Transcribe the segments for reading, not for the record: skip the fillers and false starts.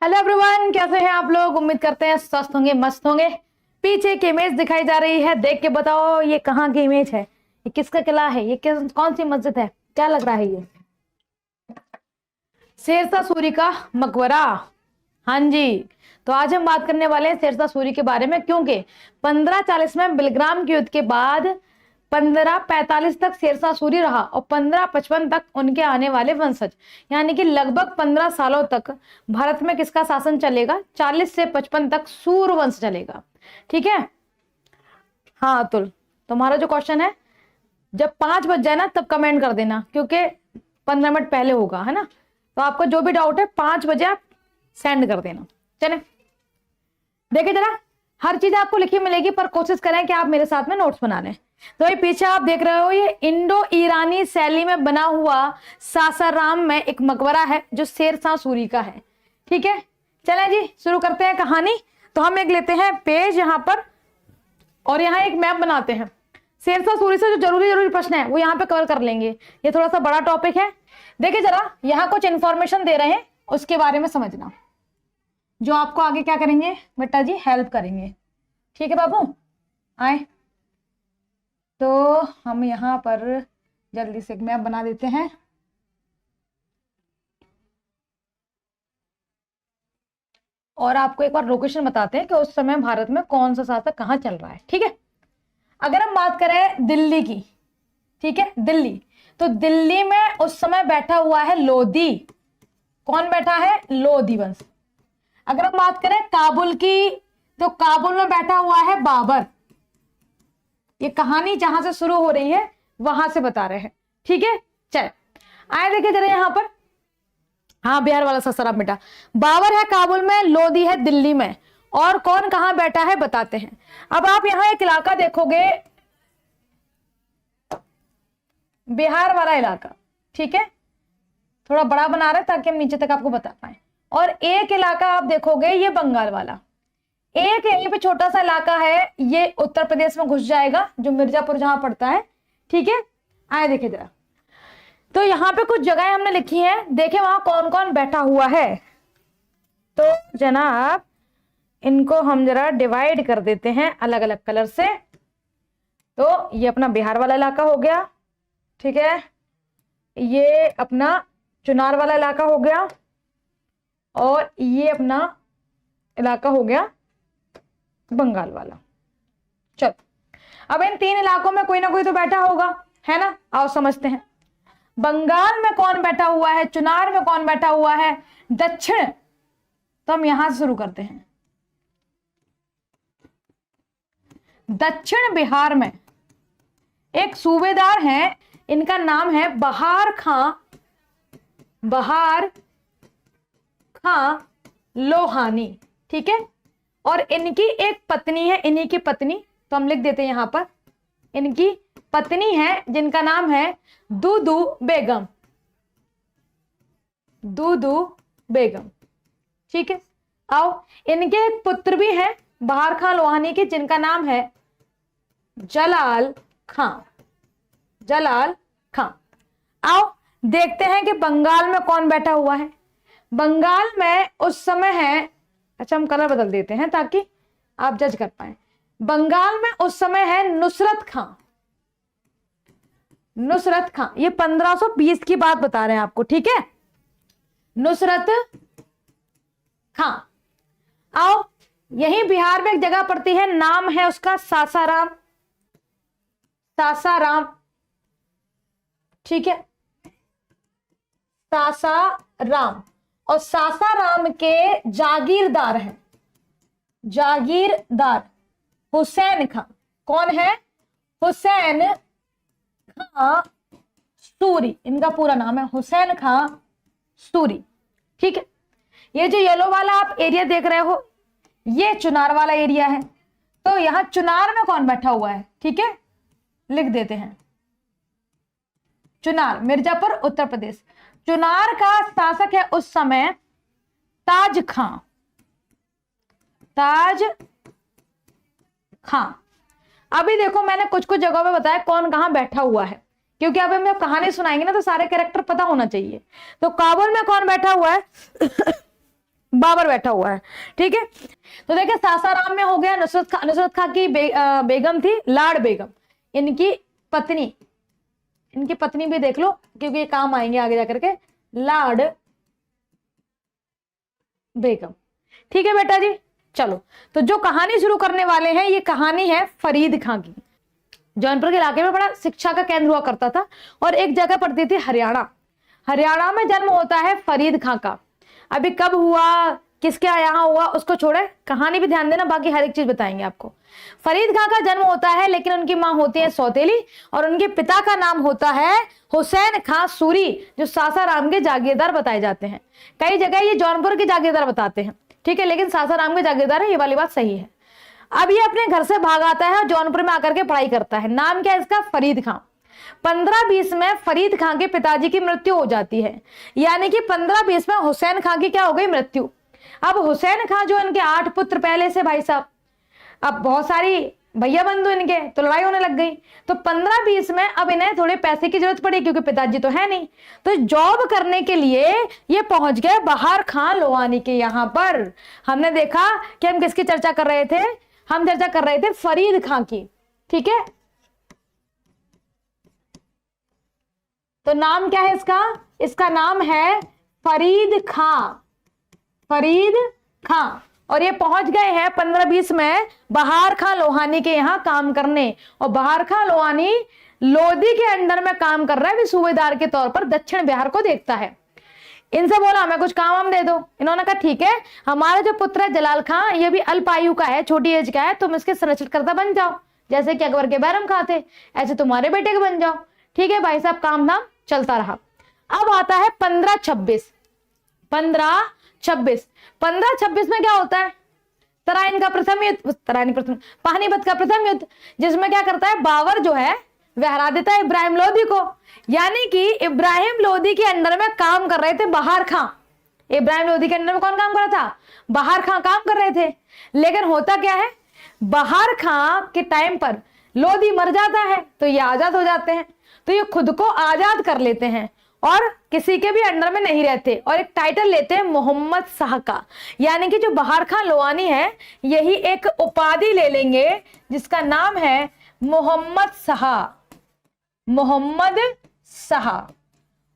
Hello everyone, कैसे हैं आप लोग। उम्मीद करते हैं स्वस्थ होंगे, मस्त होंगे। पीछे एक इमेज दिखाई जा रही है, देख के बताओ ये कहाँ की इमेज है, ये किसका किला है, ये कौन सी मस्जिद है, क्या लग रहा है ये? शेरशाह सूरी का मकबरा। हाँ जी, तो आज हम बात करने वाले हैं शेरशाह सूरी के बारे में, क्योंकि 1540 में बिलग्राम के युद्ध के बाद 1545 तक शेरशाह सूरी रहा और 1555 तक उनके आने वाले वंशज, यानी कि लगभग 15 सालों तक भारत में किसका शासन चलेगा? 40 से 55 तक सूर वंश चलेगा। ठीक है। हाँ अतुल, तुम्हारा जो क्वेश्चन है जब 5 बज जाए ना तब कमेंट कर देना, क्योंकि 15 मिनट पहले होगा, है ना। तो आपको जो भी डाउट है 5 बजे आप सेंड कर देना। चले देखिए जरा, हर चीज आपको लिखी मिलेगी, पर कोशिश करें कि आप मेरे साथ में नोट्स बना लें। तो ये पीछे आप देख रहे हो, ये इंडो ईरानी शैली में बना हुआ सासाराम में एक मकबरा है जो शेरशाह सूरी का है। ठीक है, चलें जी शुरू करते हैं कहानी। तो हम एक लेते हैं पेज यहाँ पर और यहाँ एक मैप बनाते हैं। शेरशाह सूरी से जो जरूरी प्रश्न है वो यहाँ पे कवर कर लेंगे, ये थोड़ा सा बड़ा टॉपिक है। देखिए जरा, यहाँ कुछ इंफॉर्मेशन दे रहे हैं, उसके बारे में समझना, जो आपको आगे क्या करेंगे बेटा जी, हेल्प करेंगे। ठीक है बाबू, आए। तो हम यहाँ पर जल्दी से एक मैप बना देते हैं। और आपको एक बार लोकेशन बताते हैं कि उस समय भारत में कौन सा शासक कहाँ चल रहा है। ठीक है, अगर हम बात करें दिल्ली की, ठीक है, दिल्ली, तो दिल्ली में उस समय बैठा हुआ है लोधी। कौन बैठा है? लोधी वंश। अगर हम बात करें काबुल की, तो काबुल में बैठा हुआ है बाबर। ये कहानी जहां से शुरू हो रही है वहां से बता रहे हैं। ठीक है, चल आए देखिए जरा यहाँ पर। हाँ, बिहार वाला सासाराम बेटा। बाबर है काबुल में, लोधी है दिल्ली में, और कौन कहां बैठा है बताते हैं। अब आप यहाँ एक इलाका देखोगे, बिहार वाला इलाका। ठीक है, थोड़ा बड़ा बना रहे ताकि हम नीचे तक आपको बता पाए। और एक इलाका आप देखोगे ये बंगाल वाला, एक यहीं पे छोटा सा इलाका है, ये उत्तर प्रदेश में घुस जाएगा, जो मिर्जापुर जहां पड़ता है। ठीक है, आए देखे जरा। तो यहाँ पे कुछ जगह हमने लिखी हैं, देखे वहां कौन कौन बैठा हुआ है। तो जनाब इनको हम जरा डिवाइड कर देते हैं अलग अलग कलर से। तो ये अपना बिहार वाला इलाका हो गया, ठीक है, ये अपना चुनार वाला इलाका हो गया, और ये अपना इलाका हो गया बंगाल वाला। चलो, अब इन 3 इलाकों में कोई ना कोई तो बैठा होगा, है ना। आओ समझते हैं, बंगाल में कौन बैठा हुआ है, चुनार में कौन बैठा हुआ है, दक्षिण। तो हम यहां से शुरू करते हैं। दक्षिण बिहार में एक सूबेदार हैं, इनका नाम है बहार खां, बहार खां लोहानी। ठीक है, और इनकी एक पत्नी है, इन्हीं की पत्नी, तो हम लिख देते हैं यहां पर, इनकी पत्नी है जिनका नाम है दूदू बेगम, दूदू बेगम। ठीक है, आओ, इनके एक पुत्र भी हैं बहार खां लोहानी के, जिनका नाम है जलाल खां, जलाल खां। आओ देखते हैं कि बंगाल में कौन बैठा हुआ है। बंगाल में उस समय है, अच्छा हम कलर बदल देते हैं ताकि आप जज कर पाए। बंगाल में उस समय है नुसरत खां, नुसरत खां। ये 1520 की बात बता रहे हैं आपको। ठीक है, नुसरत खां। आओ, यही बिहार में एक जगह पड़ती है, नाम है उसका सासाराम, सासाराम। ठीक है, सासाराम, और सासाराम के जागीरदार हैं, जागीरदार हुसैन खां। कौन है? हुसैन खां सूरी, इनका पूरा नाम है हुसैन खां सूरी। ठीक है, ये जो येलो वाला आप एरिया देख रहे हो, ये चुनार वाला एरिया है। तो यहां चुनार में कौन बैठा हुआ है? ठीक है, लिख देते हैं चुनार, मिर्जापुर उत्तर प्रदेश। चुनार का शासक है उस समय ताज खां, ताज खां। अभी देखो मैंने कुछ कुछ जगहों पे बताया कौन कहां बैठा हुआ है, क्योंकि अभी हम जब कहानी सुनाएंगे ना तो सारे कैरेक्टर पता होना चाहिए। तो काबुल में कौन बैठा हुआ है? बाबर बैठा हुआ है, ठीक है। तो देखिए सासाराम में हो गया, नुसरत खां की बेगम थी लाड़ बेगम, इनकी पत्नी भी देख लो क्योंकि ये काम आएंगे आगे जाकर के, लाड़ बेगम, ठीक है बेटा जी। चलो तो जो कहानी शुरू करने वाले हैं, ये कहानी है फरीद खां की। जौनपुर के इलाके में बड़ा शिक्षा का केंद्र हुआ करता था और एक जगह पड़ती थी हरियाणा में जन्म होता है फरीद खां का। अभी कब हुआ, किसके यहाँ हुआ उसको छोड़े, कहानी भी ध्यान देना, बाकी हर एक चीज बताएंगे आपको। फरीद खां का जन्म होता है, लेकिन उनकी मां होती है सौतेली और उनके पिता का नाम होता है हुसैन खां सूरी, जो सासाराम के जागीरदार बताए जाते हैं। कई जगह ये जौनपुर के जागीरदार बताते हैं, ठीक है, लेकिन सासाराम के जागीरदार है, ये वाली बात सही है। अब ये अपने घर से भाग आता है और जौनपुर में आकर के पढ़ाई करता है। नाम क्या है इसका? फरीद खां। 1520 में फरीद खां के पिताजी की मृत्यु हो जाती है, यानी कि 1520 में हुसैन खां की क्या हो गई? मृत्यु। अब हुसैन खां जो इनके 8 पुत्र पहले से भाई साहब, अब बहुत सारी भैया बंधु इनके, तो लड़ाई होने लग गई। तो 1520 में अब इन्हें थोड़े पैसे की जरूरत पड़ी क्योंकि पिताजी तो है नहीं, तो जॉब करने के लिए ये पहुंच गए बहार खां लोहानी के यहाँ पर। हमने देखा कि हम किसकी चर्चा कर रहे थे? हम चर्चा कर रहे थे फरीद खां की, ठीक है। तो नाम क्या है इसका? इसका नाम है फरीद खां, फरीद खां। और ये पहुंच गए हैं 1520 में बहार खां लोहानी के यहाँ काम करने। और बहार खां लोहानी लोधी के अंडर में काम कर रहा है, भी सूबेदार के तौर पर दक्षिण बिहार को देखता है। इनसे बोला हमें कुछ काम हम दे दो, इन्होंने कहा ठीक है, हमारा जो पुत्र है जलाल खां ये भी अल्पायु का है, छोटी एज का है, तुम इसके संरक्षणकर्ता बन जाओ, जैसे कि अकबर के बैरम खां थे ऐसे तुम्हारे बेटे के बन जाओ। ठीक है भाई साहब, काम धाम चलता रहा। अब आता है 1526 में क्या होता है? तराइन का प्रथम युद्ध, पानीपत का प्रथम युद्ध, जिसमें क्या करता है बाबर जो है वह हरा देता है इब्राहिम लोधी को। यानी कि इब्राहिम लोधी के अंडर में काम कर रहे थे बहार खां। इब्राहिम लोधी के अंडर में कौन काम कर रहा था? बहार खां काम कर रहे थे। लेकिन होता क्या है, बहार खां के टाइम पर लोधी मर जाता है तो ये आजाद हो जाते हैं, तो ये खुद को आजाद कर लेते हैं और किसी के भी अंडर में नहीं रहते और एक टाइटल लेते हैं मोहम्मद शाह का। यानी कि जो बहार खां लोहानी है यही एक उपाधि ले लेंगे जिसका नाम है मोहम्मद शाह,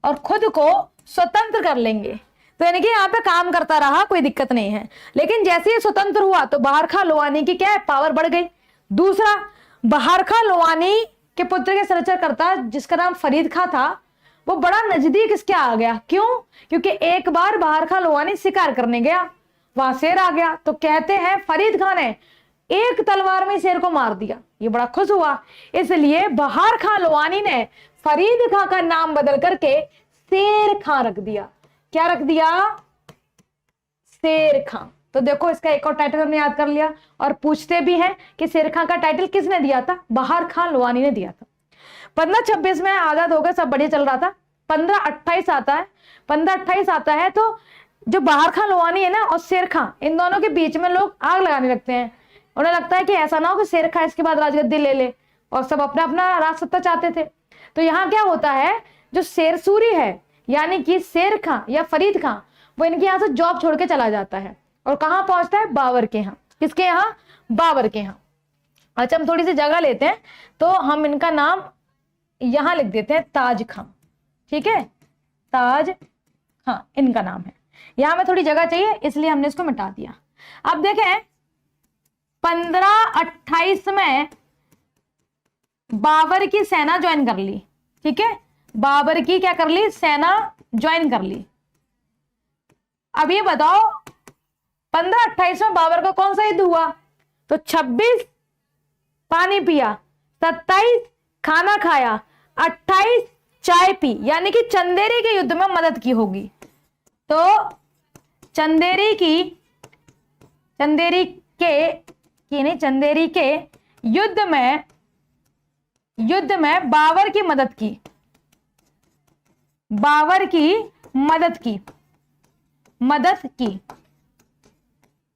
और खुद को स्वतंत्र कर लेंगे। तो यानी कि यहाँ पे काम करता रहा, कोई दिक्कत नहीं है। लेकिन जैसे ही स्वतंत्र हुआ तो बहार खां लोहानी की क्या है, पावर बढ़ गई। दूसरा, बहार खां लोहानी के पुत्र के संरक्षणकर्ता जिसका नाम फरीद खां था वो बड़ा नजदीक इसके आ गया। क्यों? क्योंकि एक बार बहार खां लोहानी शिकार करने गया, वहां शेर आ गया, तो कहते हैं फरीद खां ने एक तलवार में शेर को मार दिया। ये बड़ा खुश हुआ, इसलिए बहार खां लोहानी ने फरीद खां का नाम बदल करके शेर खां रख दिया। क्या रख दिया? शेर खां। तो देखो इसका एक और टाइटल हमने याद कर लिया। और पूछते भी हैं कि शेर खां का टाइटल किसने दिया था? बहार खां लोहानी ने दिया था। 1526 में आजाद हो गए, सब बढ़िया चल रहा था। 1528 आता है। 1528 आता है तो जो बहार खां लोहानी है ना और शेर खां, इन दोनों के बीच में लोग आग लगाने लगते हैं। उन्हें लगता है कि ऐसा ना हो कि शेर खां इसके बाद राजगद्दी ले ले, और सब अपना अपना राज सत्ता चाहते थे। तो यहाँ क्या होता है, जो शेरसूरी है यानी कि शेर खां या फरीद खां, वो इनके यहाँ से जॉब छोड़ के चला जाता है और कहाँ पहुंचता है? बाबर के यहाँ। किसके यहाँ? बाबर के यहाँ। अच्छा, हम थोड़ी सी जगह लेते हैं तो हम इनका नाम यहां लिख देते हैं ताज खां। ठीक है, ताज खां इनका नाम है। यहां में थोड़ी जगह चाहिए इसलिए हमने इसको मिटा दिया। अब देखें 1528 में बाबर की सेना ज्वाइन कर ली। ठीक है, बाबर की क्या कर ली? सेना ज्वाइन कर ली। अब ये बताओ 1528 में बाबर का कौन सा युद्ध हुआ? तो 26 पानी पिया, 27 खाना खाया, 28 चाय पी, यानी कि चंदेरी के युद्ध में मदद की होगी। तो चंदेरी के युद्ध में बाबर की मदद की।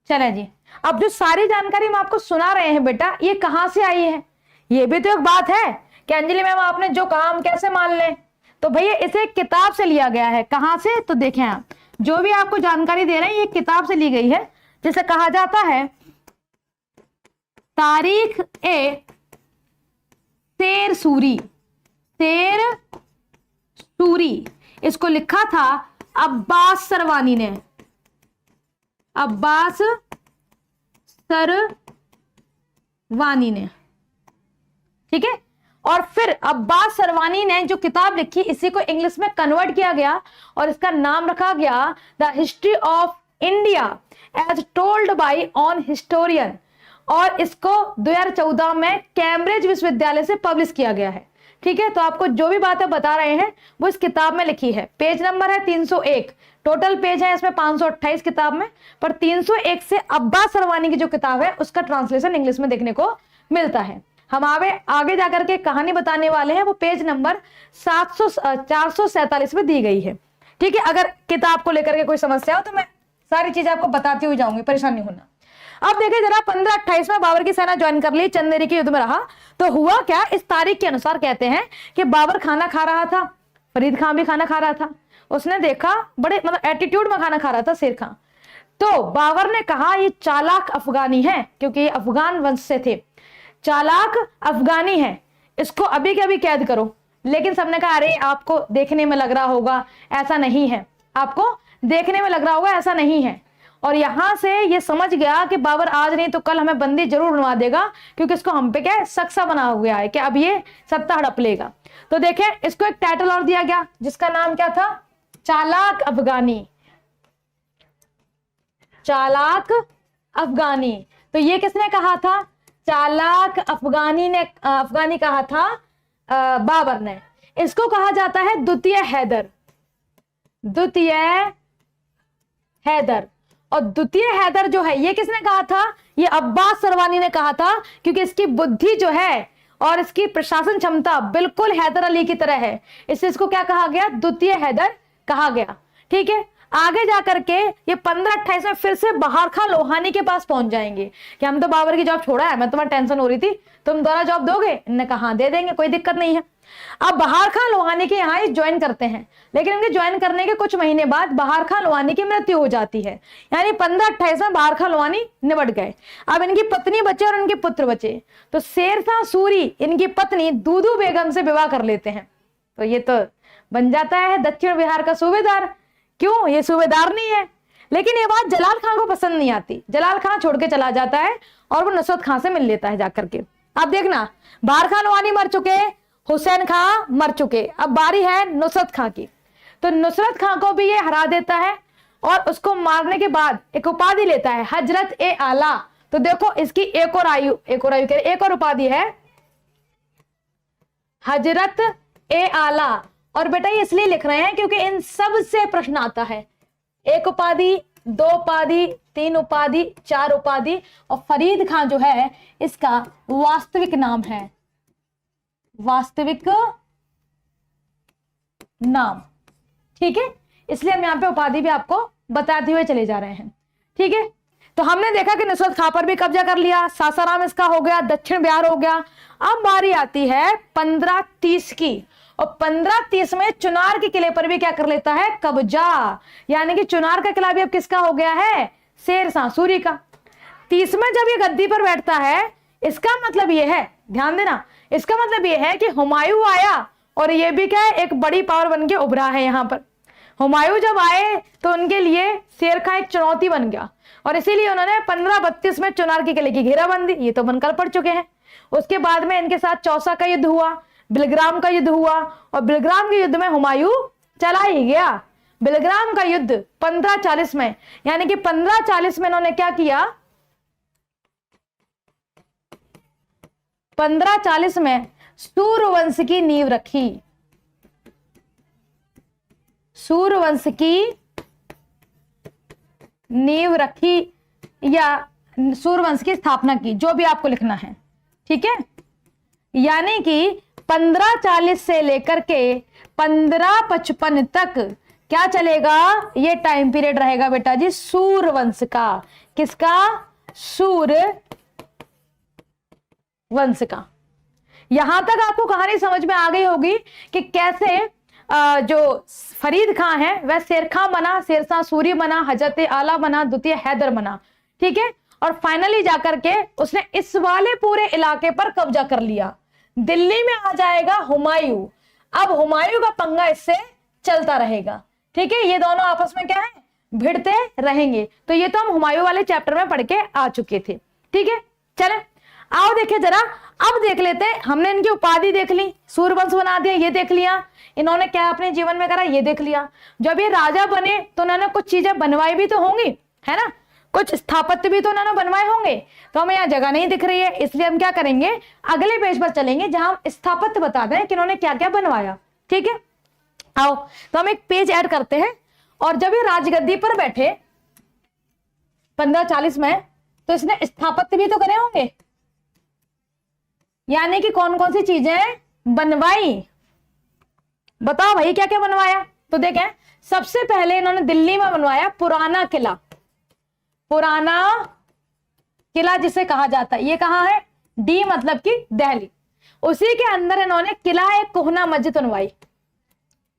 चले जी, अब जो सारी जानकारी हम आपको सुना रहे हैं बेटा, ये कहां से आई है? ये भी तो एक बात है कि अंजलि मैम आपने जो कहा हम कैसे मान लें? तो भैया इसे किताब से लिया गया है। कहां से? तो देखें आप, जो भी आपको जानकारी दे रहे हैं ये किताब से ली गई है, जिसे कहा जाता है तारीख ए शेर सूरी। शेर सूरी इसको लिखा था अब्बास सरवानी ने, अब्बास सरवानी ने, ठीक है। और फिर अब्बास सरवानी ने जो किताब लिखी इसी को इंग्लिश में कन्वर्ट किया गया और इसका नाम रखा गया the history of India as told by on historian, और इसको 2014 में कैम्ब्रिज विश्वविद्यालय से पब्लिश किया गया है, ठीक है। तो आपको जो भी बातें बता रहे हैं वो इस किताब में लिखी है। पेज नंबर है 301, टोटल पेज है इसमें 528 किताब में, पर 301 से अब्बास सरवानी की जो किताब है उसका ट्रांसलेशन इंग्लिश में देखने को मिलता है। हम आगे जाकर के कहानी बताने वाले हैं, वो पेज नंबर 447 में दी गई है, ठीक है। अगर किताब को लेकर के कोई समस्या हो तो मैं सारी चीजें आपको बताती हुई जाऊंगी, परेशान नहीं होना। अब देखिए जरा 1528 में बाबर की सेना ज्वाइन कर ली, चंदेरी के युद्ध में रहा। तो हुआ क्या, इस तारीख के अनुसार कहते हैं कि बाबर खाना खा रहा था, फरीद खान भी खाना खा रहा था। उसने देखा बड़े मतलब एटीट्यूड में खाना खा रहा था शेर खान। तो बाबर ने कहा ये चालाक अफगानी है, क्योंकि ये अफगान वंश से थे, चालाक अफगानी है, इसको अभी के अभी कैद करो। लेकिन सबने कहा अरे आपको देखने में लग रहा होगा ऐसा नहीं है, आपको देखने में लग रहा होगा ऐसा नहीं है। और यहां से ये समझ गया कि बाबर आज नहीं तो कल हमें बंदी जरूर बनवा देगा, क्योंकि इसको हम पे क्या है सक्सा बना हुआ है कि अब ये सत्ता हड़प लेगा। तो देखें इसको एक टाइटल और दिया गया जिसका नाम क्या था, चालाक अफगानी। चालाक अफगानी, तो ये किसने कहा था, चालाक अफगानी कहा था बाबर ने। इसको कहा जाता है द्वितीय हैदर, द्वितीय हैदर। और द्वितीय हैदर जो है ये किसने कहा था, ये अब्बास सरवानी ने कहा था, क्योंकि इसकी बुद्धि जो है और इसकी प्रशासन क्षमता बिल्कुल हैदर अली की तरह है, इससे इसको क्या कहा गया, द्वितीय हैदर कहा गया, ठीक है। आगे जाकर के ये 1528 में फिर से बहार खां लोहानी के पास पहुंच जाएंगे कि हम तो बाबर की जॉब छोड़ा है, मैं तुम्हारी टेंशन हो रही थी, तुम दोबारा जॉब दोगे, इन्होंने कहा दे देंगे, कोई दिक्कत नहीं है। अब बहार खां लोहानी के यहाँ ज्वाइन करते हैं, लेकिन इनके ज्वाइन करने के कुछ महीने बाद बहार खां लोहानी की मृत्यु हो जाती है, यानी 1528 में बहार खां लोहानी निबट गए। अब इनकी पत्नी बचे और इनके पुत्र बचे, तो शेरशाह सूरी इनकी पत्नी दूदू बेगम से विवाह कर लेते हैं। तो ये तो बन जाता है दक्षिण बिहार का सूबेदार। क्यों, ये सूबेदार नहीं है। लेकिन ये बात जलाल खां को पसंद नहीं आती, जलाल खां छोड़ के चला जाता है और वो नुसरत खां से मिल लेता है जाकर के। अब देखना, बहार खां लोहानी मर चुके, हुसैन खां मर चुके, अब बारी है नुसरत खां की। तो नुसरत खां को भी ये हरा देता है और उसको मारने के बाद एक उपाधि लेता है, हजरत ए आला। तो देखो इसकी एक और उपाधि है हजरत ए आला। और बेटा ये इसलिए लिख रहे हैं क्योंकि इन सब से प्रश्न आता है, एक उपाधि, दो उपाधि, तीन उपाधि, चार उपाधि। और फरीद खान जो है इसका वास्तविक नाम है, वास्तविक नाम, ठीक है। इसलिए हम यहाँ पे उपाधि भी आपको बताते हुए चले जा रहे हैं, ठीक है। तो हमने देखा कि नुसरत खां पर भी कब्जा कर लिया, सासाराम इसका हो गया, दक्षिण बिहार हो गया। अब बारी आती है 1530 की, और 1530 में चुनार के किले पर भी क्या कर लेता है, कब्जा। यानी कि चुनार का किला भी अब किसका हो गया है, शेरशाह सूरी का। 30 में जब ये गद्दी पर बैठता है, इसका मतलब ये है, ध्यान देना, इसका मतलब ये है कि हुमायूं आया और ये भी क्या है, एक बड़ी पावर बन के उभरा है यहाँ पर। हुमायूं जब आए तो उनके लिए शेर खां एक चुनौती बन गया, और इसीलिए उन्होंने 1532 में चुनार के किले की घेराबंदी, ये तो बनकर पड़ चुके हैं। उसके बाद में इनके साथ चौसा का युद्ध हुआ, बिलग्राम का युद्ध हुआ, और बिलग्राम के युद्ध में हुमायूं चला ही गया। बिलग्राम का युद्ध 1540 में, यानी कि 1540 में इन्होंने क्या किया, 1540 में सूर्यवंश की नींव रखी, सूर्यवंश की नींव रखी या सूर्यवंश की स्थापना की, जो भी आपको लिखना है, ठीक है। यानी कि 1540 से लेकर के 1555 तक क्या चलेगा, ये टाइम पीरियड रहेगा बेटा जी सूर्यवंश का। किसका, सूर्यवंश का। यहां तक आपको कहानी समझ में आ गई होगी कि कैसे जो फरीद खां है वह शेर खां बना, शेरशाह सूरी बना, हजरत आला बना, द्वितीय हैदर बना। ठीक है, और फाइनली जाकर के उसने इस वाले पूरे इलाके पर कब्जा कर लिया। दिल्ली में आ जाएगा हुमायूं। अब हुमायूं का पंगा इससे चलता रहेगा। ठीक है, ये दोनों आपस में क्या है, भिड़ते रहेंगे। तो ये तो हम हुमायूं वाले चैप्टर में पढ़ के आ चुके थे। ठीक है, चले आओ देखे जरा, अब देख लेते हैं। हमने इनकी उपाधि देख ली, सूर्यवंश बना दिया, ये देख लिया, इन्होंने क्या अपने जीवन में करा ये देख लिया। जब ये राजा बने तो उन्होंने कुछ चीजें बनवाई भी तो होंगी, है ना, कुछ स्थापत्य भी तो उन्होंने बनवाए होंगे। तो हमें यहाँ जगह नहीं दिख रही है, इसलिए हम क्या करेंगे, अगले पेज पर चलेंगे जहां हम स्थापत्य बता दें कि इन्होंने क्या क्या बनवाया। ठीक है, आओ तो हम एक पेज ऐड करते हैं। और जब ये राजगद्दी पर बैठे 1540 में, तो इसने स्थापत्य भी तो करे होंगे, यानी कि कौन कौन सी चीजें बनवाई, बताओ भाई क्या क्या बनवाया। तो देखें, सबसे पहले इन्होंने दिल्ली में बनवाया पुराना किला। पुराना किला जिसे कहा जाता है, ये कहां है, डी मतलब कि दिल्ली। उसी के अंदर इन्होंने किला ए कोहना मस्जिद बनवाई।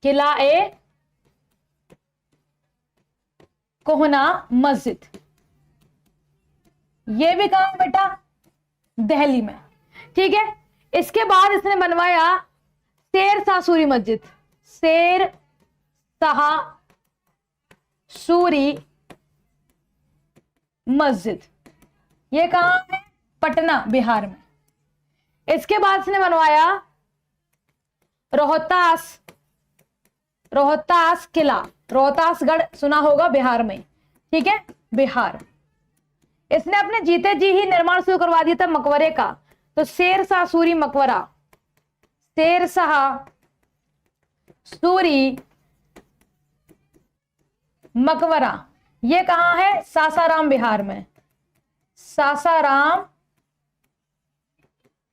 किला ए कोहना मस्जिद, ये भी कहां बेटा, दिल्ली में। ठीक है, इसके बाद इसने बनवाया शेरशाह सूरी मस्जिद। शेरशाह सूरी मस्जिद, ये कहां है, पटना बिहार में। इसके बाद इसने बनवाया रोहतास किला, रोहतासगढ़ सुना होगा बिहार में। ठीक है, बिहार। इसने अपने जीते जी ही निर्माण शुरू करवा दिया था मकबरे का। तो शेरशाह सूरी मकबरा, शेरशाह सूरी मकबरा, ये कहां है, सासाराम बिहार में। सासाराम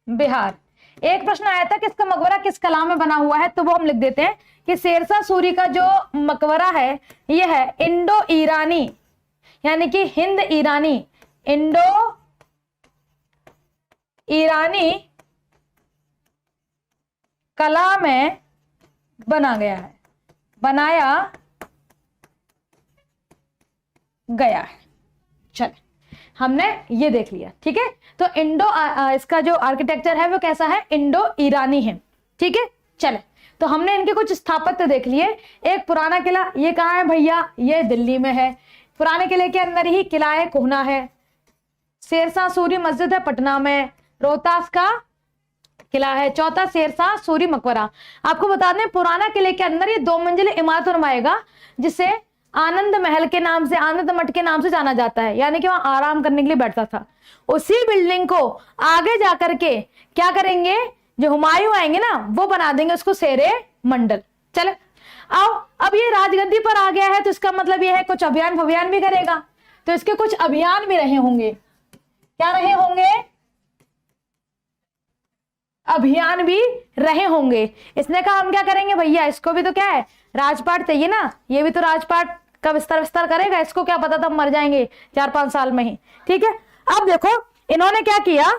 बिहार। एक प्रश्न आया था कि इसका मकबरा किस कला में बना हुआ है, तो वो हम लिख देते हैं कि शेरशाह सूरी का जो मकबरा है यह है इंडो ईरानी, यानी कि हिंद ईरानी, इंडो ईरानी कला में बना गया है, बनाया गया है। चले, हमने ये देख लिया। ठीक है, तो इसका जो आर्किटेक्चर है वो कैसा है, इंडो ईरानी है। ठीक है, चले, तो हमने इनके कुछ स्थापत्य देख लिए। एक पुराना किला, ये कहाँ है भैया, ये दिल्ली में है। पुराने किले के अंदर ही किला है कोहना है। शेरशाह सूरी मस्जिद है पटना में। रोहतास का किला है। चौथा शेरशाह सूरी मकबरा। आपको बता दें पुराना किले के अंदर ये 2 मंजिले इमारत बनवाएगा, जिसे आनंद महल के नाम से, आनंद मठ के नाम से जाना जाता है, यानी कि वहां आराम करने के लिए बैठता था। उसी बिल्डिंग को आगे जाकर के क्या करेंगे, जो हुमायूं आएंगे ना वो बना देंगे उसको शेरे मंडल। चले आओ, अब ये राजगद्दी पर आ गया है तो इसका मतलब ये है कुछ अभियान भी करेगा। तो इसके कुछ अभियान भी रहे होंगे। क्या रहे होंगे, अभियान भी रहे होंगे। इसने कहा हम क्या करेंगे भैया, इसको भी तो क्या है, राजपाट चाहिए ना, ये भी तो राजपाट का विस्तार करेगा। इसको क्या पता था मर जाएंगे 4-5 साल में ही। ठीक है, अब देखो इन्होंने क्या किया,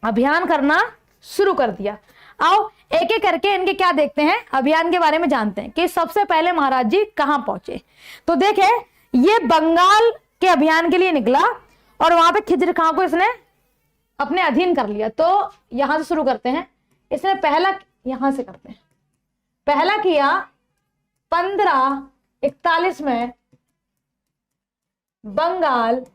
अभियान करना शुरू कर दिया। आओ एक एक करके इनके क्या देखते हैं, अभियान के बारे में जानते हैं कि सबसे पहले महाराज जी कहां पहुंचे। तो देखे ये बंगाल के अभियान के लिए निकला और वहां पे खिजर खां को इसने अपने अधीन कर लिया। तो यहां से शुरू करते हैं। इसने पहला, यहां से करते हैं, पहला किया 1541 में बंगाल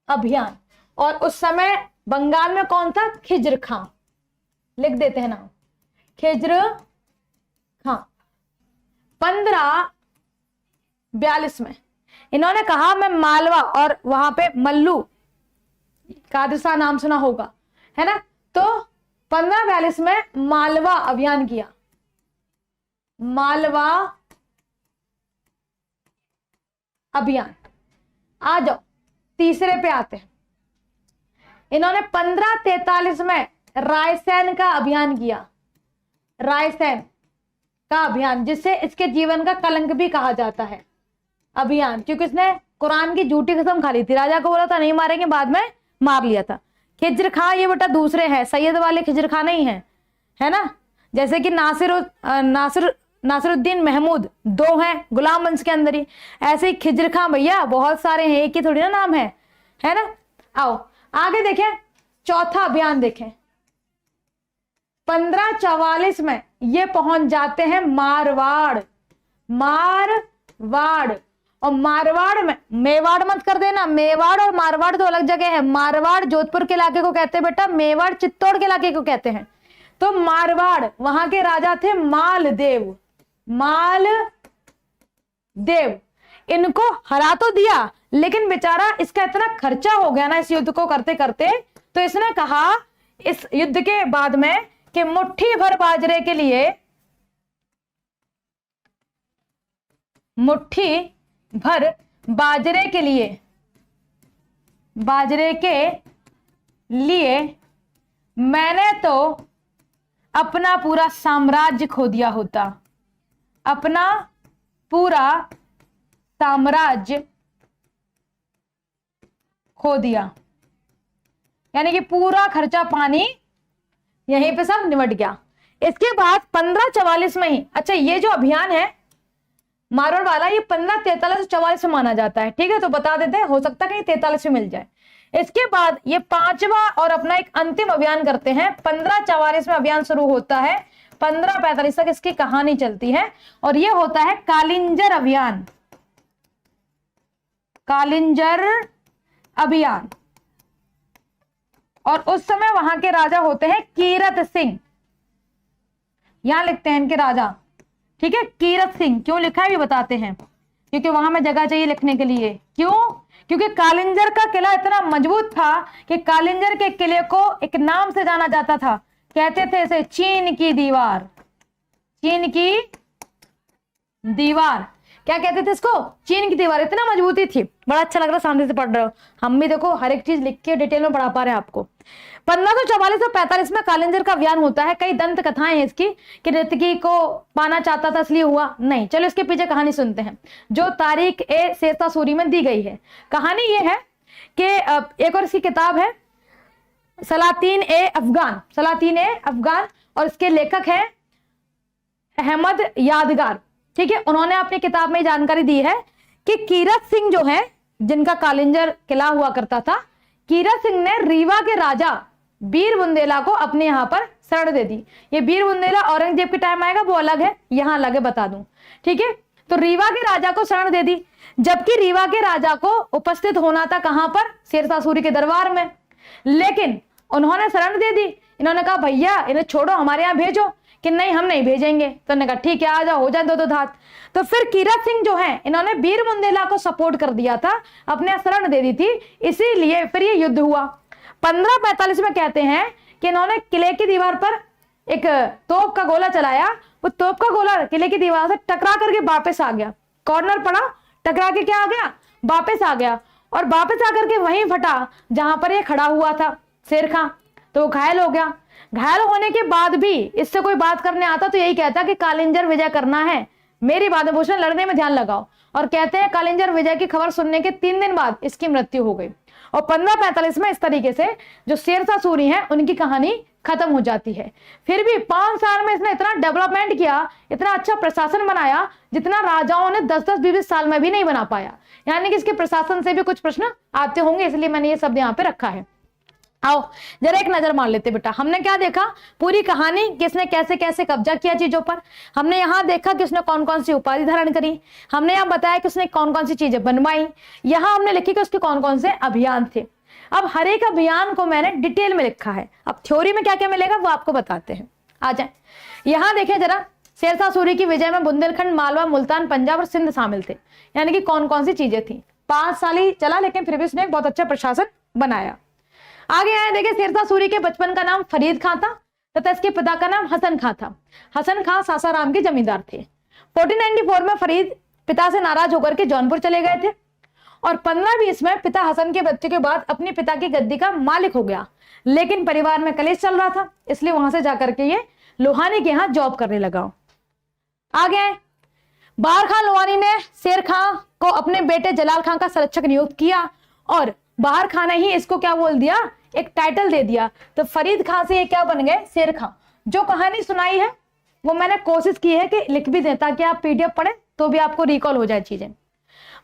अभियान। और उस समय बंगाल में कौन था, खिजर खां, लिख देते हैं नाम, खिजर खां। 1542 में इन्होंने कहा मैं मालवा, और वहां पे मल्लू कादिर शाह नाम सुना होगा, है ना। तो 1542 में मालवा अभियान किया। मालवा अभियान। आ जाओ तीसरे पे आते हैं। इन्होंने 1543 में रायसेन का अभियान किया। रायसेन का अभियान, जिसे इसके जीवन का कलंक भी कहा जाता है अभियान, क्योंकि इसने कुरान की झूठी कसम खा ली थी। राजा को बोला था नहीं मारेंगे, बाद में मार लिया था। खिजर खां ये बेटा दूसरे हैं, सैयद वाले खिजर खां नहीं है, है ना। जैसे कि नासिरुद्दीन महमूद 2 हैं गुलाम वंश के अंदर ही। ऐसे ही खिज्र खां भैया बहुत सारे हैं, एक ही थोड़ी ना नाम है ना। आओ आगे देखें, चौथा अभियान देखें। 1544 में ये पहुंच जाते हैं मारवाड़। और मारवाड़ में, मेवाड़ मत कर देना, मेवाड़ और मारवाड़ तो अलग जगह है। मारवाड़ जोधपुर के इलाके को कहते हैं बेटा, मेवाड़ चित्तौड़ के इलाके को कहते हैं। तो मारवाड़, वहां के राजा थे मालदेव। इनको हरा तो दिया, लेकिन बेचारा इसका इतना खर्चा हो गया ना इस युद्ध को करते करते, तो इसने कहा इस युद्ध के बाद में कि मुट्ठी भर बाजरे के लिए, मैंने तो अपना पूरा साम्राज्य खो दिया होता। अपना पूरा साम्राज्य खो दिया, यानी कि पूरा खर्चा पानी यहीं पे सब निपट गया। इसके बाद 1544 में ही, अच्छा ये जो अभियान है मारवाड़ वाला, ये 1543-44 में माना जाता है, ठीक है, तो बता देते हैं, हो सकता है कहीं 43 में मिल जाए। इसके बाद ये 5वां और अपना एक अंतिम अभियान करते हैं। 1544 में अभियान शुरू होता है, 1545 तक इसकी कहानी चलती है, और ये होता है कालिंजर अभियान। और उस समय वहां के राजा होते हैं कीरत सिंह। यहां लिखते हैं इनके राजा, ठीक है, कीरत सिंह। क्यों लिखा है ये बताते हैं, क्योंकि वहां में जगह चाहिए लिखने के लिए। क्यों? क्योंकि कालिंजर का किला इतना मजबूत था कि कालिंजर के किले को एक नाम से जाना जाता था, कहते थे इसे चीन की दीवार। क्या कहते थे इसको? चीन की दीवार। इतना मजबूती थी। बड़ा अच्छा लग रहा है सामने से पढ़ रहे हो, हम भी देखो हर एक चीज लिख के डिटेल में पढ़ा पा रहे हैं आपको। 1544 और 45 में कालिंजर का अभियान होता है। कई दंत कथाएं हैं इसकी कि नर्तकी को पाना चाहता था इसलिए हुआ, नहीं। चलो इसके पीछे कहानी सुनते हैं जो तारीख ए शेरशाह सूरी में दी गई है। कहानी ये है कि एक और इसकी किताब है सलातीन ए अफगान, और इसके लेखक है अहमद यादगार, ठीक है। उन्होंने अपनी किताब में जानकारी दी है कि कीरत सिंह जो है, जिनका कालिंजर किला हुआ करता था, कीरत सिंह ने रीवा के राजा बीर बुंदेला को अपने यहां पर शरण दे दी। ये बीर बुंदेला औरंगजेब के टाइम आएगा, वो अलग है, यहां अलग है, बता दूं, ठीक है। तो रीवा के राजा को शरण दे दी, जबकि रीवा के राजा को उपस्थित होना था कहां पर? शेरशाह सूरी के दरबार में, लेकिन उन्होंने शरण दे दी। इन्होंने कहा भैया इन्हें छोड़ो, हमारे यहाँ भेजो, कि नहीं हम नहीं भेजेंगे। तो उन्होंने कहा ठीक है आ जाओ, हो जाए दो धात। तो फिर कीरत सिंह जो है, इन्होंने बीर बुंदेला को सपोर्ट कर दिया था, अपने शरण दे दी थी, इसीलिए फिर ये युद्ध हुआ। 1545 में कहते हैं कि इन्होंने किले की दीवार पर एक तोप का गोला चलाया। वो तोप का गोला किले की दीवार से टकरा करके वापस आ गया, कॉर्नर पड़ा, टकरा के क्या आ गया? वापस आ गया, और वापस आकर के वहीं फटा जहां पर ये खड़ा हुआ था शेर खां। तो घायल हो गया। घायल होने के बाद भी इससे कोई बात करने आता तो यही कहता कि कालिंजर विजय करना है, मेरी बात पूछना, लड़ने में ध्यान लगाओ। और कहते हैं कालिंजर विजय की खबर सुनने के 3 दिन बाद इसकी मृत्यु हो गई। और 1545 में इस तरीके से जो शेरशाह सूरी हैं उनकी कहानी खत्म हो जाती है। फिर भी 5 साल में इसने इतना डेवलपमेंट किया, इतना अच्छा प्रशासन बनाया, जितना राजाओं ने 10-10, 20 साल में भी नहीं बना पाया। यानी कि इसके प्रशासन से भी कुछ प्रश्न आते होंगे, इसलिए मैंने ये शब्द यहाँ पे रखा है। आओ जरा एक नजर मार लेते बेटा। हमने क्या देखा? पूरी कहानी, किसने कैसे कैसे कब्जा किया चीजों पर। हमने यहाँ देखा कि उसने कौन कौन सी उपाधि धारण करी। हमने यहाँ बताया कि उसने कौन कौन सी चीजें बनवाई। यहाँ हमने लिखी कि उसके कौन कौन से अभियान थे। अब हर एक अभियान को मैंने डिटेल में लिखा है। अब थ्योरी में क्या क्या मिलेगा वो आपको बताते हैं। आ जाए यहाँ देखें जरा, शेरशाह सूरी की विजय में बुंदेलखंड, मालवा, मुल्तान, पंजाब और सिंध शामिल थे। यानी कि कौन कौन सी चीजें थी। 5 साल ही चला, लेकिन फिर भी उसने एक बहुत अच्छा प्रशासन बनाया। आगे आए देखें, शेरशाह सूरी के बचपन का नाम फरीद खां था तथा इसके पिता का नाम हसन खां था। हसन खां सासाराम के जमींदार थे। 1494 में फरीद पिता से नाराज होकर के जौनपुर चले गए थे, और 1520 में पिता हसन के बच्चे के बाद अपने पिता की गद्दी का मालिक हो गया। लेकिन परिवार में कलेश चल रहा था, इसलिए वहां से जाकर के ये लोहानी के यहाँ जॉब करने लगा। आगे आए, बाहर खां लोहानी ने शेर खां को अपने बेटे जलाल खां का संरक्षक नियुक्त किया, और बाहर खां ने ही इसको क्या बोल दिया? एक टाइटल दे दिया। तो फरीद खां से ये क्या बन गए? शेर खां। जो कहानी सुनाई है वो मैंने कोशिश की है कि लिख भी दें ताकि आप पीडीएफ पढ़े तो भी आपको रिकॉल हो जाए चीजें।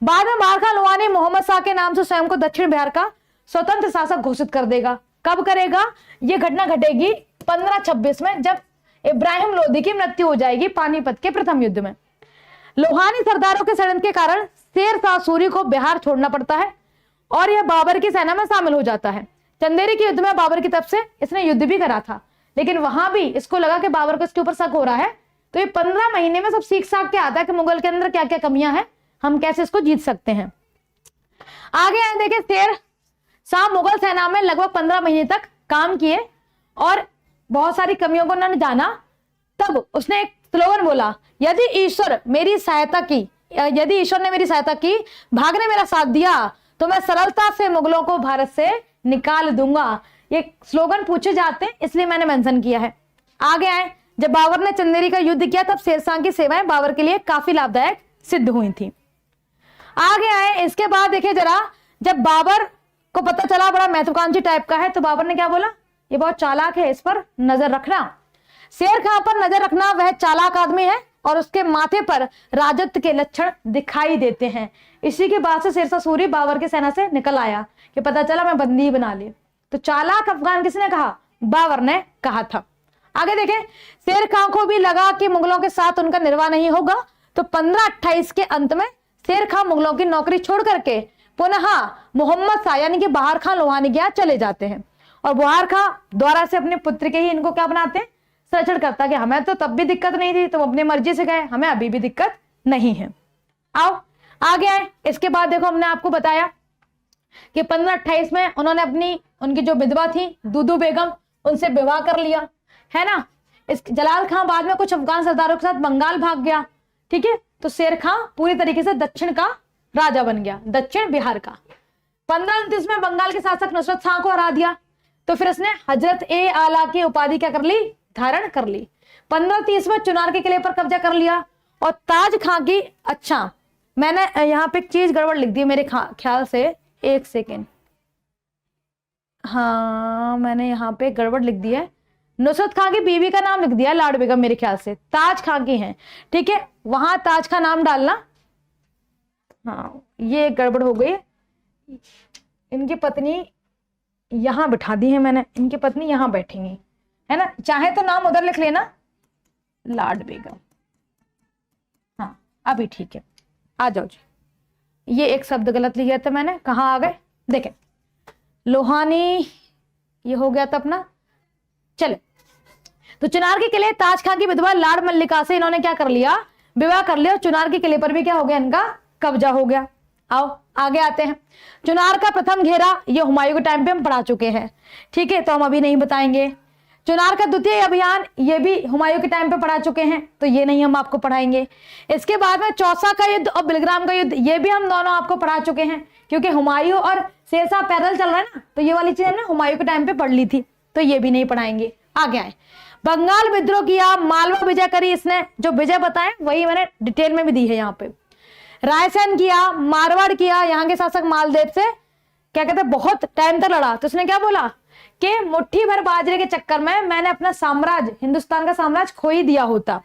बाद में बहार खान लोहानी मोहम्मद शाह के नाम से स्वयं को दक्षिण बिहार का स्वतंत्र शासक घोषित कर देगा। कब करेगा? ये घटना घटेगी 1526 में, जब इब्राहिम लोदी की मृत्यु हो जाएगी पानीपत के प्रथम युद्ध में। लोहानी सरदारों के षड्यंत्र के कारण शेर शाह सूरी को बिहार छोड़ना पड़ता है और यह बाबर की सेना में शामिल हो जाता है। चंदेरी के युद्ध में बाबर की तरफ से इसने युद्ध भी करा था, लेकिन वहां भी इसको लगा कि बाबर को इसके ऊपर शक हो रहा है, तो ये 15 महीने में सब सीख साख के आता है कि मुगल के अंदर क्या क्या कमियां हैं, हम कैसे इसको जीत सकते हैं। आगे आए देखें, शेर शाह मुगल सेना में लगभग 15 महीने तक काम किए और बहुत सारी कमियों को उन्होंने जाना। तब उसने एक स्लोगन बोला, यदि ईश्वर ने मेरी सहायता की, भाग ने मेरा साथ दिया, तो मैं सरलता से मुगलों को भारत से निकाल दूंगा। ये स्लोगन पूछे जाते हैं इसलिए मैंने मेंशन किया है। आगे आए, जब बाबर ने चंदेरी का युद्ध किया तब शेरशाह की सेवाएं बाबर के लिए काफी लाभदायक सिद्ध हुई थी। आगे आए, इसके बाद देखिए जरा, जब बाबर को पता चला बड़ा महत्वाकांक्षी टाइप का है तो बाबर ने क्या बोला, ये बहुत चालाक है, इस पर नजर रखना। शेर खां पर नजर रखना, वह चालाक आदमी है और उसके माथे पर राजत्व के लक्षण दिखाई देते हैं। इसी के बाद से शेरशाह सूरी बाबर की सेना से निकल आया कि पता चला मैं बंदी बना ले। तो चालाक अफगान किसने कहा? बाबर ने कहा था। आगे देखें, शेर खां को भी लगा कि मुगलों के साथ उनका निर्वाह नहीं होगा, तो 1528 के अंत में शेर खां मुगलों की नौकरी छोड़ करके पुनः मोहम्मद शाह यानी कि बहार खान लोहानी के यहाँ चले जाते हैं और बहार खां द्वारा से अपने पुत्र के ही इनको क्या बनाते हैं, संरक्षण करता कि हमें तो तब भी दिक्कत नहीं थी, तो अपनी मर्जी से गए, हमें अभी भी दिक्कत नहीं है। आओ आगे आए, इसके बाद देखो हमने आपको बताया कि 1528 में उन्होंने उनकी जो विधवा थी दूदू बेगम, उनसे विवाह कर लिया, है ना। इस जलाल खां बाद में कुछ अफगान सरदारों के साथ बंगाल भाग गया, ठीक है। तो शेर खां पूरी तरीके से दक्षिण का राजा बन गया, दक्षिण बिहार का। 1529 में बंगाल के शासक नुसरत शाह को हरा दिया, तो फिर इसने हजरत ए आला की उपाधि क्या कर ली, धारण कर ली। 1530 में चुनार के किले पर कब्जा कर लिया और ताज खां की, अच्छा मैंने यहाँ पे एक चीज गड़बड़ लिख दी मेरे ख्याल से, एक सेकेंड, हाँ मैंने यहाँ पे गड़बड़ लिख दी है। नुसरत खां की बीवी का नाम लिख दिया लाड बेगम, मेरे ख्याल से ताज खां की हैं, ठीक है, वहां ताज का नाम डालना। हाँ ये गड़बड़ हो गई, इनकी पत्नी यहां बिठा दी है मैंने, इनकी पत्नी यहां बैठेंगी, है ना, चाहे तो नाम उधर लिख लेना लाड बेगम। हाँ अभी ठीक है, आ जाओ जी। ये एक शब्द गलत लिया था मैंने, कहाँ आ गए, देखें लोहानी, ये हो गया था अपना। चले, तो चुनार के किले ताज खां की विधवा लाड मल्लिका से इन्होंने क्या कर लिया, विवाह कर लिया। चुनार के किले पर भी क्या हो गया, इनका कब्जा हो गया। आओ आगे आते हैं, चुनार का प्रथम घेरा ये हुमायूं के टाइम पे हम पढ़ा चुके हैं, ठीक है, तो हम अभी नहीं बताएंगे। चुनार का द्वितीय अभियान ये भी हुमायूं के टाइम पे पढ़ा चुके हैं, तो ये नहीं हम आपको पढ़ाएंगे। इसके बाद में चौसा का युद्ध और बिलग्राम का युद्ध, ये भी हम दोनों आपको पढ़ा चुके हैं, क्योंकि हुमायूं और शेरशाह पैदल चल रहा है ना, तो ये वाली चीज हमने हुमायूं के टाइम पे पढ़ ली थी, तो ये भी नहीं पढ़ाएंगे। आगे आए, बंगाल विद्रोह किया, मालवा विजय करी, इसने जो विजय बताए वही मैंने डिटेल में भी दी है यहाँ पे। रायसेन किया, मारवाड़ किया, यहाँ के शासक मालदेव से क्या कहते हैं बहुत टाइम तक लड़ा, तो उसने क्या बोला कि मुट्ठी भर बाजरे के चक्कर में मैंने अपना साम्राज्य, हिंदुस्तान का साम्राज्य खो ही दिया होता।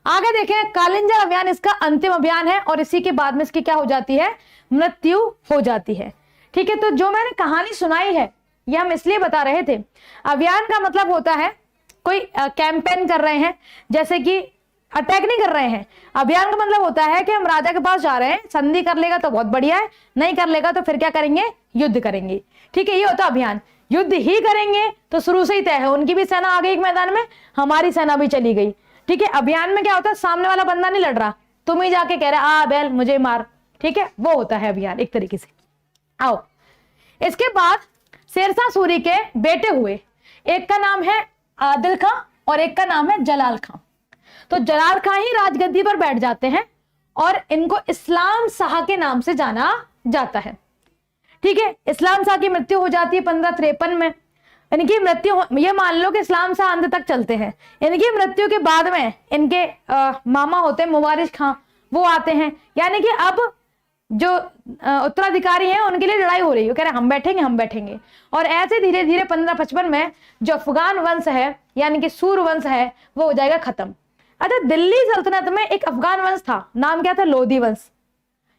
आगे देखें, कालिंजर अभियान इसका अंतिम अभियान है और इसी के बाद में इसकी क्या हो जाती है, मृत्यु हो जाती है, ठीक है। तो जो मैंने कहानी सुनाई है ये हम इसलिए बता रहे थे, अभियान का मतलब होता है कोई कैंपेन कर रहे हैं, जैसे कि अटैक नहीं कर रहे हैं। अभियान का मतलब होता है कि हम राजा के पास जा रहे हैं, संधि कर लेगा तो बहुत बढ़िया है, नहीं कर लेगा तो फिर क्या करेंगे, युद्ध करेंगे, ठीक है, ये होता है अभियान। युद्ध ही करेंगे तो शुरू से ही तय है, उनकी भी सेना आ गई एक मैदान में, हमारी सेना भी चली गई, ठीक है। अभियान में क्या होता है, सामने वाला बंदा नहीं लड़ रहा, तुम ही जाके कह रहे आ बैल मुझे मार, ठीक है, वो होता है अभियान एक तरीके से। आओ, इसके बाद शेरशाह सूरी के बेटे हुए, एक का नाम है आदिल खां और एक का नाम है जलाल खां। तो जलाल खां ही राजगद्दी पर बैठ जाते हैं और इनको इस्लाम शाह के नाम से जाना जाता है, ठीक है। इस्लाम शाह की मृत्यु हो जाती है 1553 में। इनकी मृत्यु, ये मान लो कि इस्लाम शाह अंत तक चलते हैं। इनकी मृत्यु के बाद में इनके मामा होते हैं मुबारिज खां, वो आते हैं, यानी कि अब जो उत्तराधिकारी हैं उनके लिए लड़ाई हो रही है, कह रहे हम बैठेंगे हम बैठेंगे। और ऐसे धीरे धीरे 1555 में जो अफगान वंश है यानी कि सूर वंश है वो हो जाएगा खत्म। अच्छा, दिल्ली सल्तनत में एक अफगान वंश था, नाम क्या था? लोधी वंश,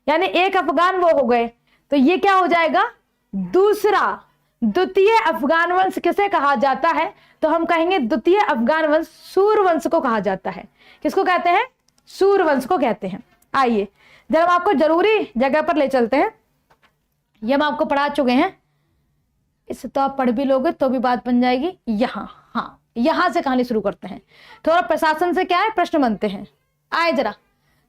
यानी एक अफगान वो हो गए, तो ये क्या हो जाएगा? दूसरा, द्वितीय अफगान वंश किसे कहा जाता है? तो हम कहेंगे द्वितीय अफगान वंश सूर वंश को कहा जाता है। किसको कहते हैं? सूर वंश को कहते हैं। आइए जब हम आपको जरूरी जगह पर ले चलते हैं, ये हम आपको पढ़ा चुके हैं, इससे तो आप पढ़ भी लोगे तो भी बात बन जाएगी। यहाँ, हाँ, यहां से कहानी शुरू करते हैं। थोड़ा प्रशासन से क्या है प्रश्न बनते हैं। आए जरा,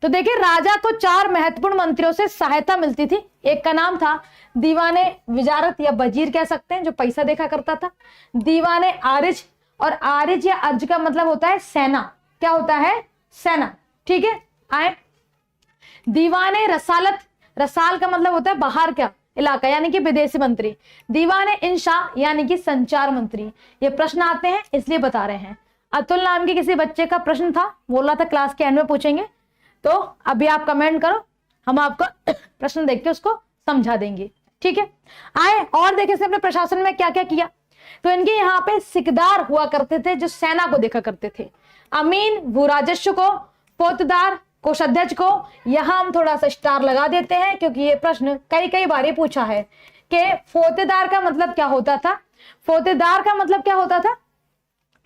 तो देखिए राजा को 4 महत्वपूर्ण मंत्रियों से सहायता मिलती थी। एक का नाम था दीवाने विजारत या वजीर कह सकते हैं, जो पैसा देखा करता था। दीवाने आरिज, और आरिज या अर्ज का मतलब होता है सेना। क्या होता है? सेना। ठीक है, आए दीवाने रसालत, रसाल का मतलब होता है बाहर का इलाका यानी कि विदेशी मंत्री। दीवाने इंशा यानी कि संचार मंत्री। ये प्रश्न आते हैं इसलिए बता रहे हैं। अतुल नाम के किसी बच्चे का प्रश्न था, बोला था क्लास के एंड में पूछेंगे, तो अभी आप कमेंट करो, हम आपको प्रश्न देख के उसको समझा देंगे। ठीक है, आए और देखे इसने अपने प्रशासन में क्या क्या किया। तो इनके यहाँ पे सिकदार हुआ करते थे जो सेना को देखा करते थे। अमीन भूराजस्व को, फौजदार कोषाध्यक्ष को। यहां हम थोड़ा सा स्टार लगा देते हैं क्योंकि ये प्रश्न कई बार ही पूछा है कि फौजदार का मतलब क्या होता था। फौजदार का मतलब क्या होता था?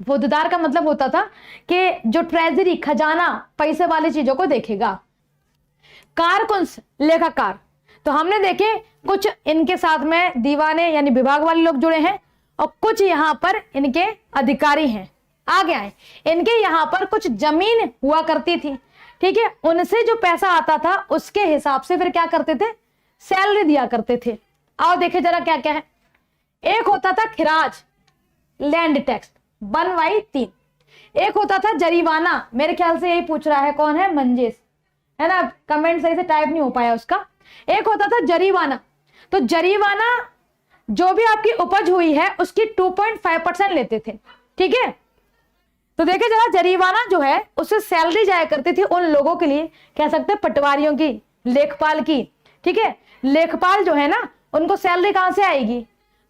फौजदार का मतलब होता था कि जो ट्रेजरी खजाना पैसे वाली चीजों को देखेगा। कारकुंस लेखाकार, तो हमने देखे कुछ इनके साथ में दीवाने यानी विभाग वाले लोग जुड़े हैं और कुछ यहाँ पर इनके अधिकारी हैं। आगे आए, इनके यहाँ पर कुछ जमीन हुआ करती थी। ठीक है, उनसे जो पैसा आता था उसके हिसाब से फिर क्या करते थे? सैलरी दिया करते थे। आओ देखे जरा क्या क्या है। एक होता था खिराज, लैंड टैक्स 1/3। एक होता था जरीवाना, मेरे ख्याल से यही पूछ रहा है, कौन है? मंजेश, है ना? कमेंट सही से टाइप नहीं हो पाया उसका। एक होता था जरीवाना, तो जरीवाना जो भी आपकी उपज हुई है उसकी 2.5% लेते थे। ठीक है, तो देखिए जरा जरीवाना जो है उससे सैलरी जाया करती थी उन लोगों के लिए, कह सकते हैं पटवारियों की, लेखपाल की। ठीक है, लेखपाल जो है ना उनको सैलरी कहां से आएगी?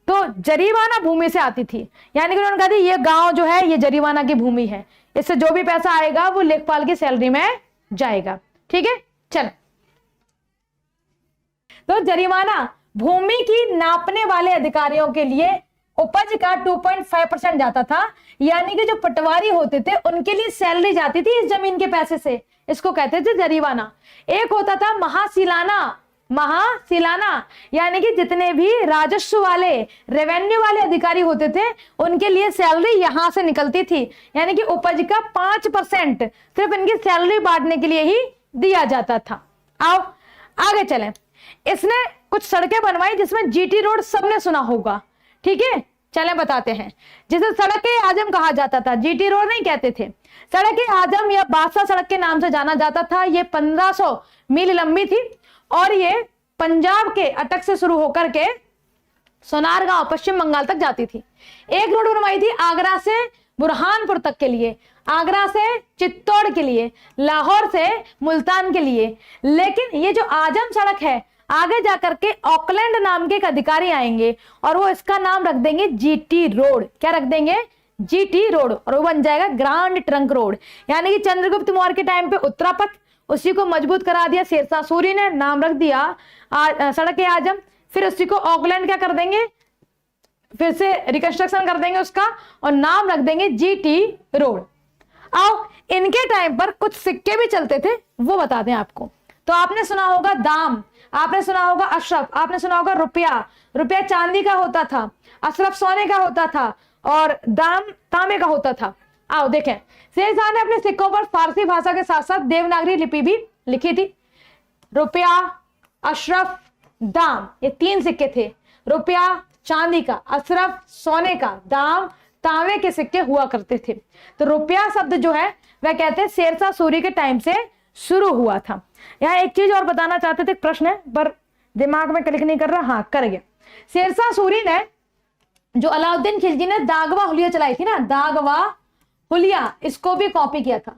तो जरीवाना भूमि से आती थी, यानी कि उन्होंने कहा थी ये गांव जो है ये जरीवाना की भूमि है, इससे जो भी पैसा आएगा वो लेखपाल की सैलरी में जाएगा। ठीक है, चल, तो जरीवाना भूमि की नापने वाले अधिकारियों के लिए उपज का 2.5% जाता था, यानी कि जो पटवारी होते थे उनके लिए सैलरी जाती थी इस जमीन के पैसे से, इसको कहते थे जरीवाना। एक होता था महासिलाना, महासिलाना यानी कि जितने भी राजस्व वाले रेवेन्यू वाले अधिकारी होते थे उनके लिए सैलरी यहां से निकलती थी, यानी कि उपज का 5% सिर्फ इनकी सैलरी बांटने के लिए ही दिया जाता था। आओ आगे चलें। इसने कुछ सड़कें बनवाई जिसमें जीटी रोड सबने सुना होगा। ठीक है, चलें बताते हैं। जिसे सड़क-ए-आजम कहा जाता था, जीटी रोड नहीं कहते थे, सड़क-ए-आजम या बादशाह सड़क के नाम से जाना जाता था। ये 1500 मील लंबी थी और ये पंजाब के अटक से शुरू होकर के सोनारगांव पश्चिम बंगाल तक जाती थी। एक रोड बनवाई थी आगरा से बुरहानपुर तक के लिए, आगरा से चित्तौड़ के लिए, लाहौर से मुल्तान के लिए। लेकिन ये जो आजम सड़क है आगे जाकर के ऑकलैंड नाम के एक अधिकारी आएंगे और वो इसका नाम रख देंगे जीटी रोड। क्या रख देंगे? जीटी रोड, और वो बन जाएगा ग्रांड ट्रंक रोड। यानी कि चंद्रगुप्त मौर्य के टाइम पे उत्तरापथ, उसी को मजबूत करा दिया शेरशाह सूरी ने, नाम रख दिया सड़क-ए-आजम। फिर उसी को ऑकलैंड क्या कर देंगे, फिर से रिकंस्ट्रक्शन कर देंगे उसका और नाम रख देंगे जीटी रोड। आओ इनके टाइम पर कुछ सिक्के भी चलते थे, वो बता दें आपको। तो आपने सुना होगा दाम, आपने सुना होगा अशरफ, आपने सुना होगा रुपया। रुपया चांदी का होता था, अशरफ सोने का होता था और दाम तांबे का होता था। आओ देखें, शेरशाह ने अपने सिक्कों पर फारसी भाषा के साथ साथ देवनागरी लिपि भी लिखी थी। रुपया, अशरफ, दाम, ये 3 सिक्के थे। रुपया चांदी का, अशरफ सोने का, दाम तांबे के सिक्के हुआ करते थे। तो रुपया शब्द जो है वह कहते हैं शेरशाह सूरी के टाइम से शुरू हुआ था। यहाँ एक चीज और बताना चाहते थे, प्रश्न है पर दिमाग में क्लिक नहीं कर रहा। हाँ कर गया। शेरशाह सूरी ने, जो अलाउद्दीन खिलजी ने दागवा हुलिया चलाई थी ना, दागवा हुलिया, इसको भी कॉपी किया था।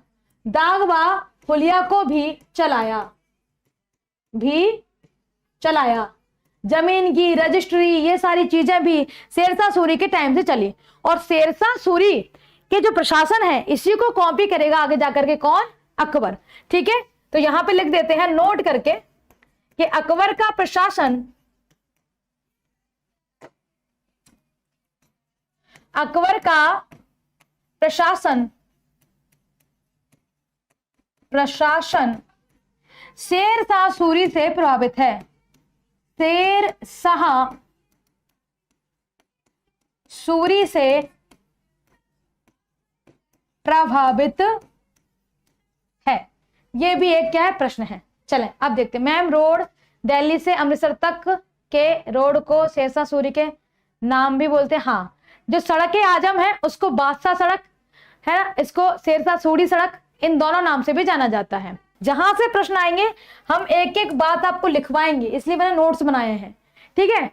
दागवा हुलिया को भी चलाया, भी चलाया। जमीन की रजिस्ट्री, ये सारी चीजें भी शेरशाह सूरी के टाइम से चली। और शेरशाह सूरी के जो प्रशासन है इसी को कॉपी करेगा आगे जाकर के कौन? अकबर। ठीक है, तो यहां पे लिख देते हैं नोट करके कि अकबर का प्रशासन, अकबर का प्रशासन शेरशाह सूरी से प्रभावित है। शेरशाह सूरी से प्रभावित है। ये भी एक क्या है? प्रश्न है। चलें अब देखते हैं। मैम रोड दिल्ली से अमृतसर तक के रोड को शेरशाह सूरी के नाम भी बोलते हैं। हाँ, जो सड़क आजम है उसको बादशाह सड़क है ना, इसको शेरशाह सूरी सड़क, इन दोनों नाम से भी जाना जाता है। जहां से प्रश्न आएंगे हम एक एक बात आपको लिखवाएंगे, इसलिए मैंने नोट्स बनाए हैं। ठीक है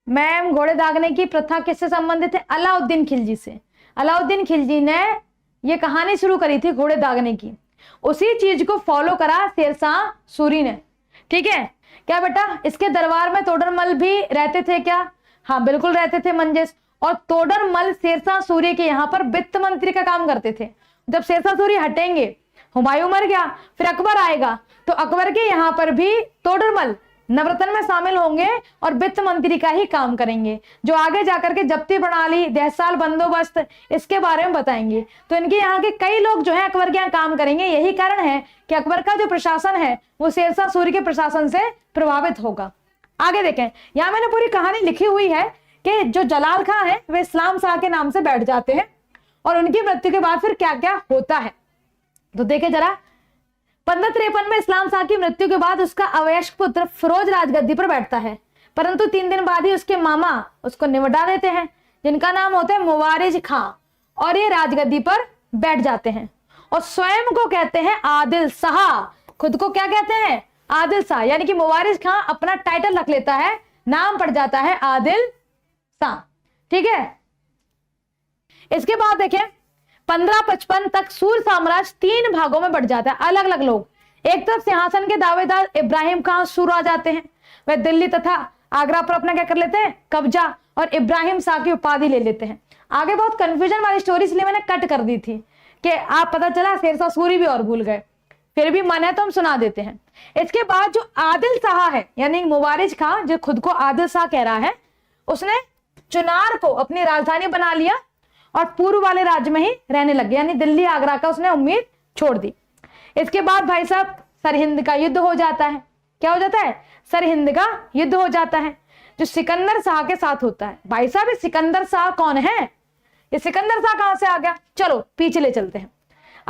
मैम, घोड़े दागने की प्रथा किससे संबंधित है? अलाउद्दीन खिलजी से। अलाउद्दीन खिलजी ने ये कहानी शुरू करी थी घोड़े दागने की, उसी चीज को फॉलो करा शेरशाह सूरी ने। ठीक है क्या बेटा, इसके दरबार में तोडरमल भी रहते थे क्या? हाँ बिल्कुल रहते थे मंजेश। और तोडरमल शेरशाह सूरी के यहाँ पर वित्त मंत्री का काम करते थे। जब शेरशाह सूरी हटेंगे, हुमायूं मर गया, फिर अकबर आएगा, तो अकबर के यहाँ पर भी तोडरमल नवरत्न में शामिल होंगे और वित्त मंत्री का ही काम करेंगे, जो आगे जाकर के जब्ती प्रणाली, दहसाल बंदोबस्त, इसके बारे में बताएंगे। तो इनके यहाँ के कई लोग जो है अकबर के यहाँ काम करेंगे। यही कारण है कि अकबर का जो प्रशासन है वो शेरशाह सूरी के प्रशासन से प्रभावित होगा। आगे देखें, यहाँ मैंने पूरी कहानी लिखी हुई है कि जो जलाल खां है वे इस्लाम शाह के नाम से बैठ जाते हैं और उनकी मृत्यु के बाद फिर क्या क्या होता है। तो देखे जरा, 1553 में इस्लाम शाह की मृत्यु के बाद उसका अवयस्क पुत्र फिरोज राजगद्दी पर बैठता है, परंतु 3 दिन बाद ही उसके मामा उसको निपटा देते हैं, जिनका नाम होता है मुवारिज खां, और ये राजगद्दी पर बैठ जाते हैं और स्वयं को कहते हैं आदिल शाह। खुद को क्या कहते हैं? आदिल शाह। यानी कि मुवारिज खां अपना टाइटल रख लेता है, नाम पड़ जाता है आदिल शाह। ठीक है, इसके बाद देखें 1555 तक सूर साम्राज्य 3 भागों में बढ़ जाता है। अलग अलग लोग, एक तरफ सिंहासन के दावेदार इब्राहिम खां सूर आ जाते हैं, वह दिल्ली तथा आगरा पर अपना क्या कर लेते हैं? कब्जा, और इब्राहिम शाह की उपाधि ले लेते हैं। आगे बहुत कंफ्यूजन वाली स्टोरी इसलिए मैंने कट कर दी थी कि आप पता चला शेरशाह सूरी भी और भूल गए, फिर भी मन है तो हम सुना देते हैं। इसके बाद जो आदिल शाह है यानी मुवारिज खां, जो खुद को आदिल शाह कह रहा है, उसने चुनार को अपनी राजधानी बना लिया और पूर्व वाले राज्य में ही रहने लग गया, यानी दिल्ली आगरा का उसने उम्मीद छोड़ दी। इसके बाद भाई साहब सरहिंद का युद्ध हो जाता है। क्या हो जाता है? सरहिंद का युद्ध हो जाता है, जो सिकंदर शाह के साथ होता है। भाई साहब ये सिकंदर शाह कौन है? ये सिकंदर शाह कहां से आ गया? चलो पीछे ले चलते हैं।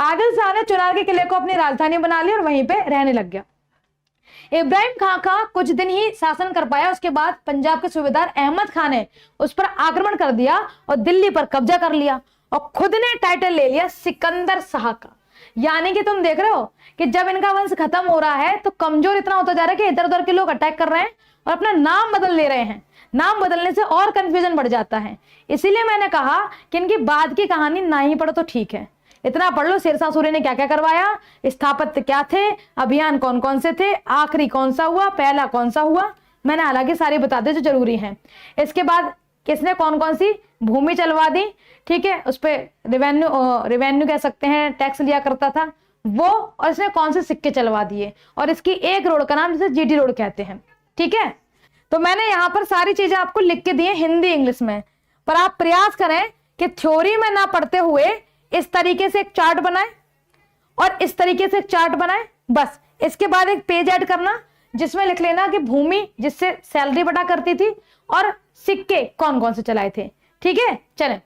आदिल शाह ने चुनार के किले को अपनी राजधानी बना ली और वहीं पे रहने लग गया। इब्राहिम खां का कुछ दिन ही शासन कर पाया, उसके बाद पंजाब के सूबेदार अहमद खान ने उस पर आक्रमण कर दिया और दिल्ली पर कब्जा कर लिया और खुद ने टाइटल ले लिया सिकंदर शाह का। यानी कि तुम देख रहे हो कि जब इनका वंश खत्म हो रहा है तो कमजोर इतना होता जा रहा है कि इधर उधर के लोग अटैक कर रहे हैं और अपना नाम बदल ले रहे हैं। नाम बदलने से और कंफ्यूजन बढ़ जाता है, इसीलिए मैंने कहा कि इनकी बाद की कहानी ना ही पढ़ो तो ठीक है, इतना पढ़ लो शेरशाह सूरी ने क्या क्या करवाया, स्थापत्य क्या थे, अभियान कौन कौन से थे, आखिरी कौन सा हुआ, पहला कौन सा हुआ, मैंने हालांकि सारी बता दी जो जरूरी है। इसके बाद किसने कौन कौन सी भूमि चलवा दी, ठीक है, उस पर रिवेन्यू कह सकते हैं, टैक्स लिया करता था वो, और इसने कौन से सिक्के चलवा दिए, और इसकी एक रोड का नाम जिसे जीटी रोड कहते हैं। ठीक है, तो मैंने यहाँ पर सारी चीजें आपको लिख के दी है हिंदी इंग्लिश में, पर आप प्रयास करें कि थ्योरी में ना पढ़ते हुए इस तरीके से एक चार्ट बनाए और इस तरीके से एक चार्ट बनाए, बस। इसके बाद एक पेज ऐड करना जिसमें लिख लेना कि भूमि जिससे सैलरी बटा करती थी और सिक्के कौन कौन से चलाए थे। ठीक है, चलें।